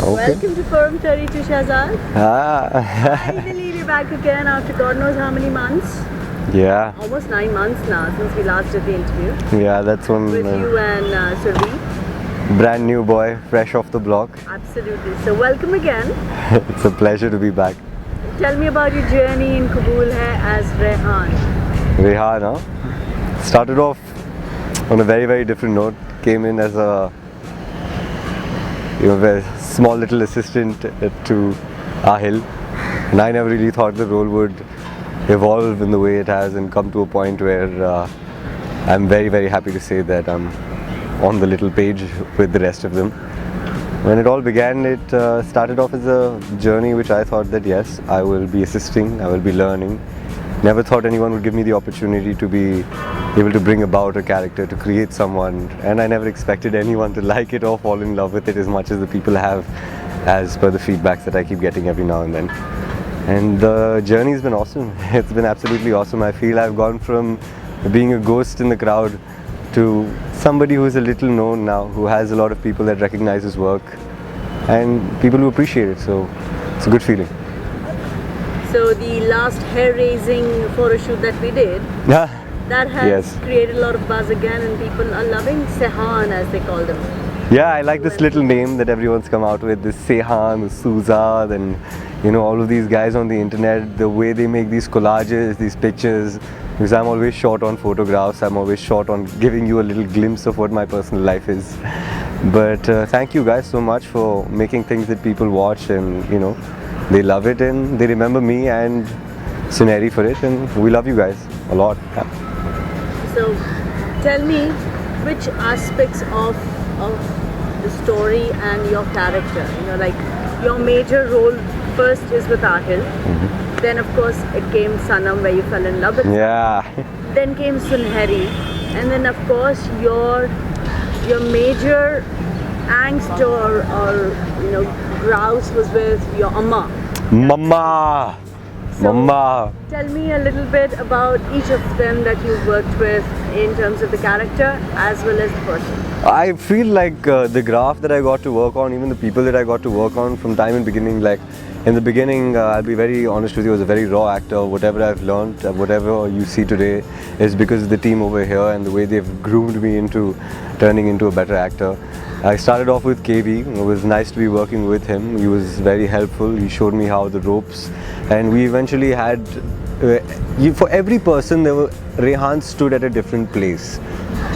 Okay. Welcome to Forum 32, Shahzad. Finally, we're back again after God knows how many months. Yeah. Almost 9 months now since we last did the interview. Yeah, that's one with you and Survi. brand new boy, fresh off the block. Absolutely. So welcome again. It's a pleasure to be back. Tell me about your journey in Kabool Hai as Rehan. Rehan, huh? Started off on a very, very different note. Came in as a very small little assistant to Ahil. And I never really thought the role would evolve in the way it has and come to a point where I'm very, very happy to say that I'm on the little page with the rest of them. When it all began, it started off as a journey which I thought that yes, I will be assisting, I will be learning. Never thought anyone would give me the opportunity to be able to bring about a character, to create someone, and I never expected anyone to like it or fall in love with it as much as the people have, as per the feedbacks that I keep getting every now and then. And the journey's been awesome. It's been absolutely awesome. I feel I've gone from being a ghost in the crowd to somebody who's a little known now, who has a lot of people that recognize his work and people who appreciate it. So it's a good feeling. So the last hair-raising photo shoot that we did, that has created a lot of buzz again, and people are loving Sehan as they call them. Yeah, I like this little name that everyone's come out with, this Sehan, Suzad, and all of these guys on the internet, the way they make these collages, these pictures, because I'm always short on photographs, I'm always short on giving you a little glimpse of what my personal life is. But thank you guys so much for making things that people watch and, they love it and they remember me and Suneri for it, and we love you guys a lot. Yeah. So tell me which aspects of the story and your character, like your major role first is with Ahil, then of course it came Sanam where you fell in love with him. Then came Sunheri, and then of course your major angst or grouse was with your Amma. Mama. Tell me a little bit about each of them that you worked with in terms of the character as well as the person. I feel like the graph that I got to work on, even the people that I got to work on from time in beginning, like in the beginning, I'll be very honest with you, I was a very raw actor. Whatever I've learned, whatever you see today is because of the team over here and the way they've groomed me into turning into a better actor. I started off with KV. It was nice to be working with him. He was very helpful. He showed me how the ropes, and we eventually had, for every person, Rehan stood at a different place.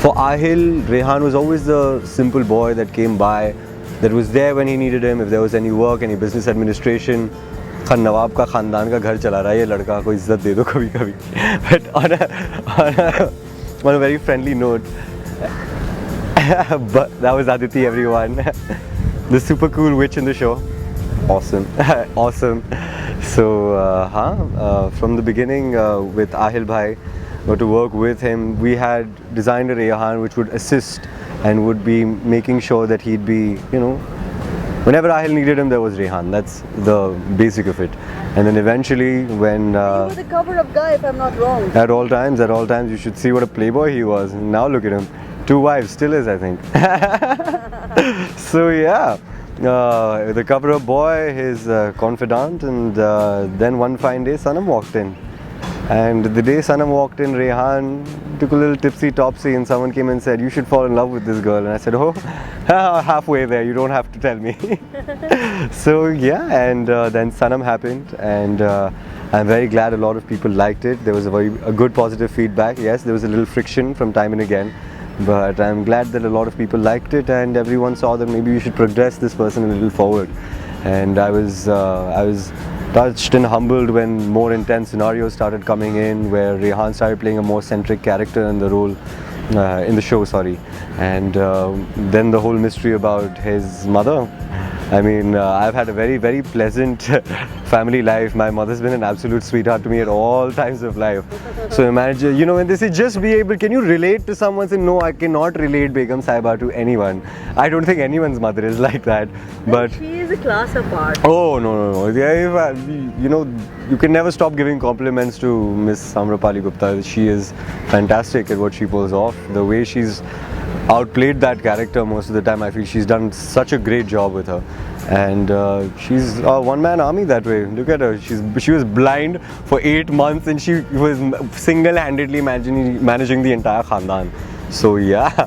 For Ahil, Rehan was always the simple boy that came by, that was there when he needed him. If there was any work, any business administration, Khan नवाब का खानदान का घर चला रहा है ये लड़का, को इज्जत दे दो कभी कभी. But on a very friendly note. But that was Aditi, everyone. The super cool witch in the show. Awesome. Awesome. So from the beginning with Ahil Bhai, got to work with him. We had designed a Rehan which would assist and would be making sure that he'd be, whenever Ahil needed him, there was Rehan. That's the basic of it. And then eventually when... you were the cover-up guy, if I'm not wrong. At all times, you should see what a playboy he was. Now look at him. 2 wives, still is, I think. So yeah, the cover-up boy, his confidant, and then one fine day Sanam walked in. And the day Sanam walked in, Rehan took a little tipsy-topsy and someone came and said, you should fall in love with this girl. And I said, oh, halfway there, you don't have to tell me. So yeah, and then Sanam happened, and I'm very glad a lot of people liked it. There was a good positive feedback. Yes, there was a little friction from time and again. But I'm glad that a lot of people liked it and everyone saw that maybe we should progress this person a little forward. And I was touched and humbled when more intense scenarios started coming in, where Rehan started playing a more centric character in the role, in the show, sorry. And then the whole mystery about his mother. I mean, I've had a very, very pleasant family life. My mother's been an absolute sweetheart to me at all times of life. So imagine, when they say just be able, can you relate to someone? Say, no, I cannot relate Begum Sahiba to anyone. I don't think anyone's mother is like that. But she is a class apart. Oh, no. Yeah, you can never stop giving compliments to Miss Amrapali Gupta. She is fantastic at what she pulls off. The way she's outplayed that character most of the time. I feel she's done such a great job with her, and she's a one-man army that way. Look at her. She was blind for 8 months, and she was single-handedly managing the entire Khandan. So yeah,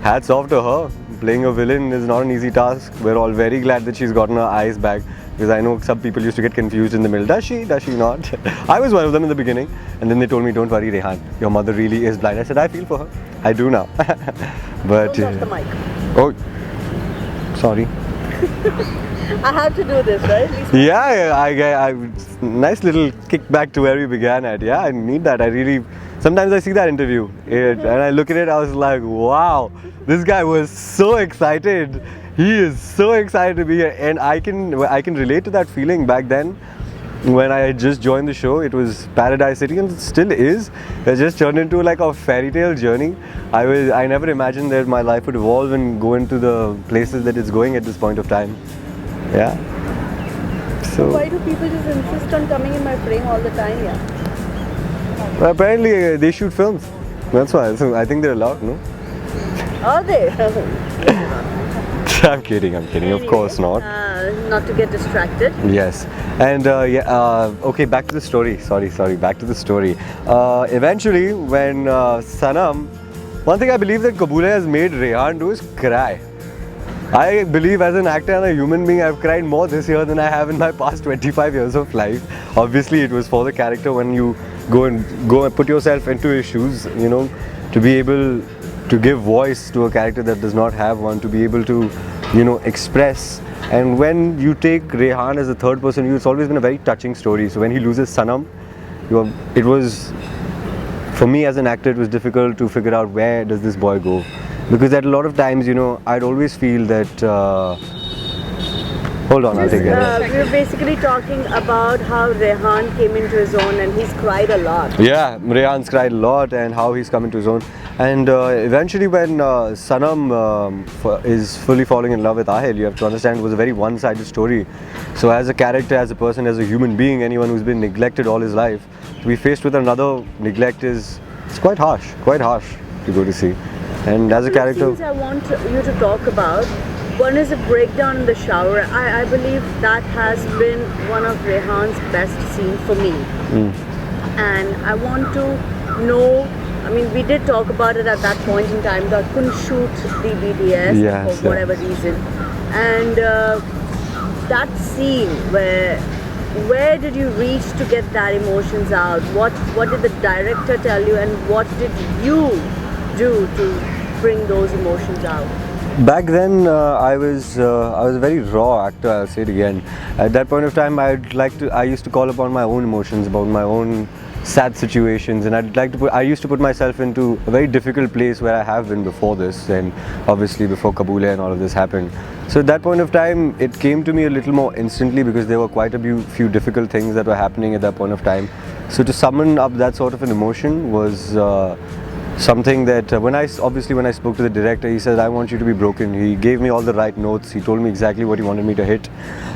hats off to her. Playing a villain is not an easy task. We're all very glad that she's gotten her eyes back, because I know some people used to get confused in the middle. Does she? Does she not? I was one of them in the beginning, and then they told me, "Don't worry, Rehan, your mother really is blind." I said, "I feel for her. I do now." But Don't touch the mic. oh, sorry. I have to do this, right? I nice little kick back to where we began at. Yeah, I need that. Sometimes I see that interview and I look at it, I was like, wow, this guy was so excited. He is so excited to be here, and I can relate to that feeling back then when I had just joined the show. It was Paradise City, and it still is. It just turned into like a fairy tale journey. I never imagined that my life would evolve and go into the places that it's going at this point of time. Yeah. So Why do people just insist on coming in my frame all the time? Yeah. apparently they shoot films. That's why. So I think they're allowed, no? Are they? I'm kidding. Of course not. Not to get distracted. Yes, and okay, back to the story. Sorry, back to the story. Eventually, when Sanam, one thing I believe that Kaboole has made Rehan do is cry. I believe as an actor and a human being, I've cried more this year than I have in my past 25 years of life. Obviously, it was for the character. When you go and put yourself into his shoes, you know, to be able to give voice to a character that does not have one, to be able to, you know, express. And when you take Rehan as a third person, it's always been a very touching story. So when he loses Sanam, it was, for me as an actor, it was difficult to figure out where does this boy go. Because at a lot of times, you know, I'd always feel that, hold on, I'll take it. We were basically talking about how Rehan came into his own, and he's cried a lot. Yeah, Rehan's cried a lot, and how he's come into his own. And eventually when Sanam is fully falling in love with Ahil, you have to understand it was a very one-sided story. So as a character, as a person, as a human being, anyone who's been neglected all his life, to be faced with another neglect it's quite harsh to go to see. And as a character, Two things I want you to talk about. One is a breakdown in the shower. I believe that has been one of Rehan's best scenes for me. And I want to know, I mean, we did talk about it at that point in time, that couldn't shoot the BTS for whatever reason. And that scene where did you reach to get that emotions out? What did the director tell you, and what did you do to bring those emotions out? back then I was a very raw actor. I'll say it again. At that point of time, I used to call upon my own emotions, about my own sad situations, and I used to put myself into a very difficult place where I have been before this, and obviously before Kaboole and all of this happened. So at that point of time, it came to me a little more instantly, because there were quite a few difficult things that were happening at that point of time. So to summon up that sort of an emotion was something that when I spoke to the director, he said, I want you to be broken. He gave me all the right notes. He told me exactly what he wanted me to hit.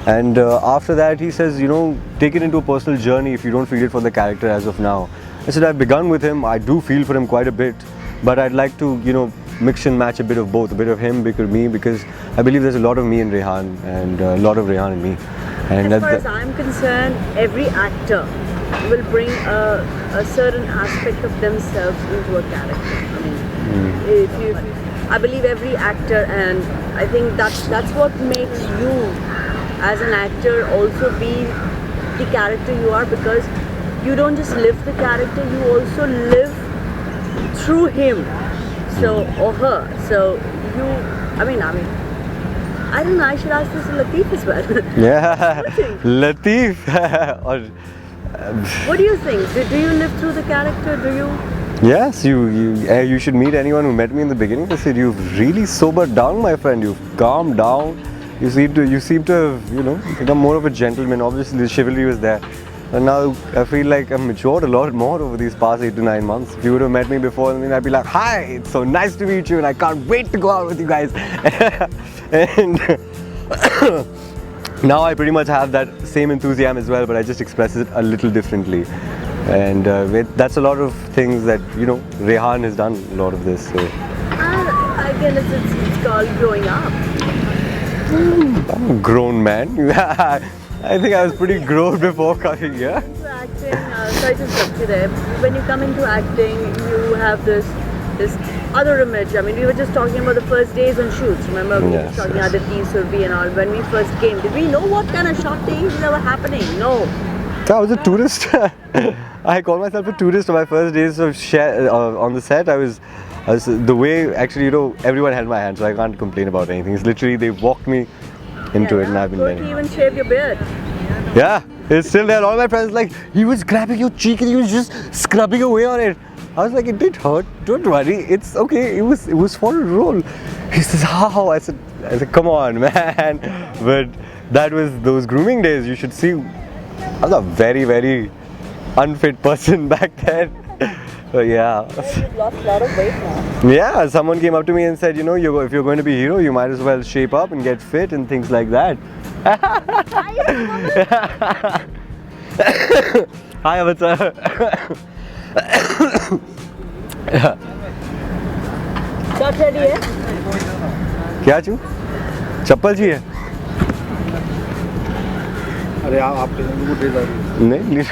And after that, he says, you know, take it into a personal journey if you don't feel it for the character as of now. I said, I've begun with him. I do feel for him quite a bit, but I'd like to, you know, mix and match a bit of both, a bit of him, because I believe there's a lot of me in Rehan and a lot of Rehan in me. And as far as I'm concerned, every actor will bring a certain aspect of themselves into a character. I mean, I believe every actor, and I think that's what makes you as an actor also be the character you are, because you don't just live the character, you also live through him, or her. So I don't know, I should ask this to Lateef as well. Yeah, Lateef. What do you think? Do you live through the character? Do you? Yes, you should meet anyone who met me in the beginning. They said, you've really sobered down, my friend. You've calmed down. You seem to have, you know, become more of a gentleman. Obviously, the chivalry was there. And now I feel like I've matured a lot more over these past 8 to 9 months. If you would have met me before, then I'd be like, hi, it's so nice to meet you, and I can't wait to go out with you guys. And now I pretty much have that same enthusiasm as well, but I just express it a little differently. And that's a lot of things that, you know, Rehan has done a lot of this. So. I weekend it's called growing up. I'm a grown man. I think I was pretty grown before coming here. Into acting, sorry to interrupt you there. When you come into acting, you have this other image. I mean, we were just talking about the first days on shoots. Remember, we were Yes, just talking yes. Aditi, Surbi and all. When we first came, did we know what kind of short days were happening? No. I was a tourist. I call myself a tourist on my first days of on the set. I was the way actually, everyone held my hand, so I can't complain about anything. It's literally they walked me into it, and I've been Couldn't letting. even shave your beard. Yeah, it's still there. All my friends like he was grabbing your cheek and he was just scrubbing away on it. I was like, it didn't hurt. Don't worry, it's okay. It was for a role. He says, how? I said, come on, man. But that was those grooming days. You should see. I was a very, very unfit person back then. But yeah. You've lost a lot of weight now. Yeah, someone came up to me and said, if you're going to be a hero, you might as well shape up and get fit and things like that. Hi, Avatar. Shot ready है? क्या चू? चप्पल चाहिए? अरे आप dress आ रही है नहीं,